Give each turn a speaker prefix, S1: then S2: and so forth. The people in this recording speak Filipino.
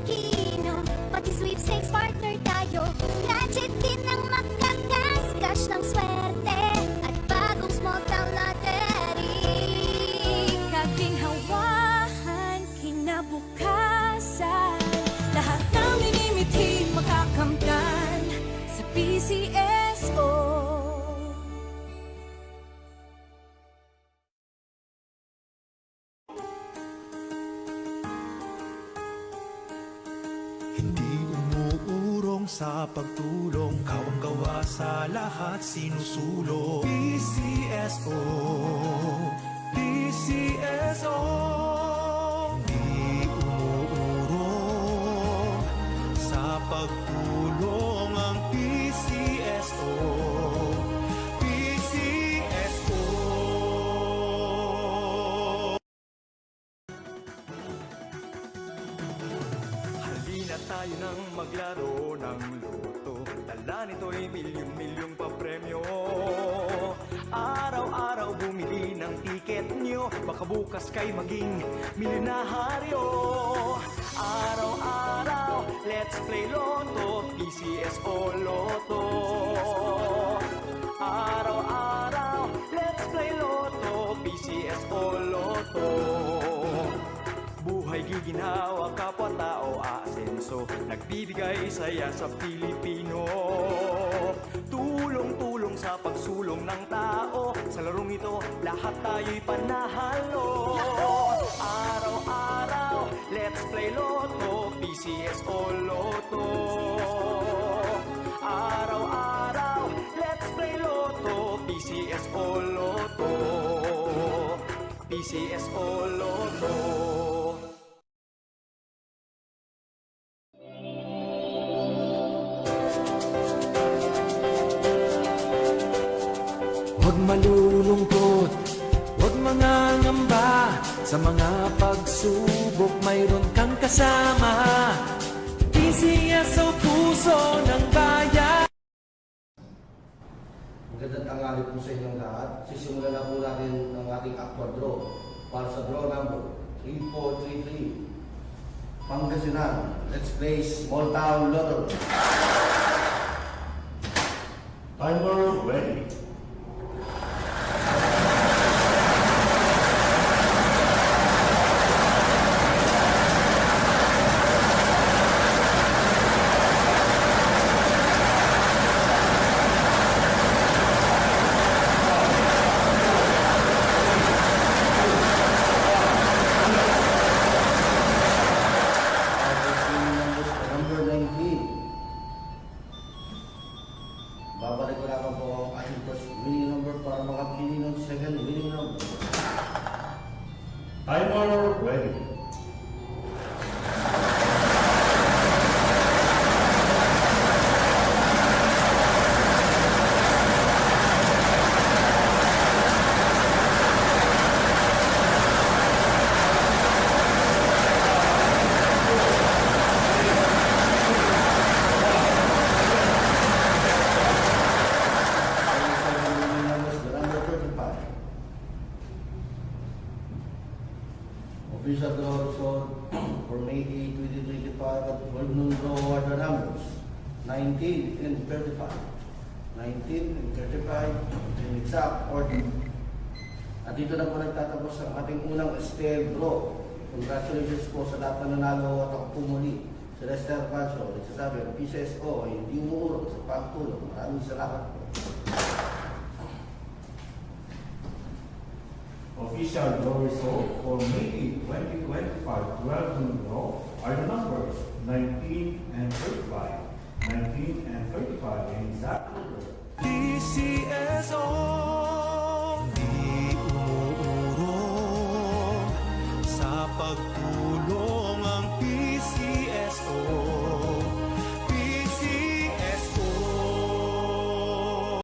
S1: makino, pati sweepstakes partner tayo. Gadget din ang makakas ng swerte at bagong small town lottery. Kabing hawahan, kinabukasan, lahat ng minimithi makakamtan sa PCSO.
S2: Hindi umuurong sa pagtulong, kawang-gawa sa lahat sinusulong. PCSO, PCSO. Hindi umuurong sa pagtulong ang PCSO. PCSO. Halina tayo nang maglaro ng loto. Dala nito'y milyong-milyong papremyo. Araw-araw bumili ng tiket nyo, baka bukas kay maging milyonaryo. Araw-araw, let's play Lotto, PCSO Lotto. Araw-araw, let's play Lotto, PCSO Lotto. Buhay giginhawa, kapwa-tao aasenso, nagbibigay saya sa Pilipino. Tulong-tulong sa pagsulong ng tao, sa larong ito lahat tayo'y panahalo. Araw-araw, let's play Lotto, PCSO Lotto. Araw-araw, let's play Lotto, PCSO Lotto. PCSO Lotto.
S3: Huwag malulungkot, huwag mangangamba. Sa mga pagsubok mayroon kang kasama. PCSO, puso ng bayan.
S4: Magandang tanghali po sa inyong lahat. Sisimulan na po natin ang ating aqua draw para sa draw number 3433. Pangasinan, let's play Small Town Lotto. Timer ready. Number 19. Babalik ko lang po ang ating first winning number para makapili ng second winning number. Timer ready. Official draw result for May 8, 2025 at 12 noon draw order numbers 19 and 35. 19 and 35 in exact order. At dito na po nagtatapos ang ating unang stale draw. Congratulations po sa lahat na nanalo at ako po muli. Si Lester Pancho, nagsasabi ang PCSO ay hindi umuurong sa pagtulong. Maraming salamat po.
S5: Official draw result for May 8, 2025 12 noon draw are the numbers 19 and 35. 19 and 35 in exact order.
S2: PCSO, di umuurong sa pagtulong ang PCSO.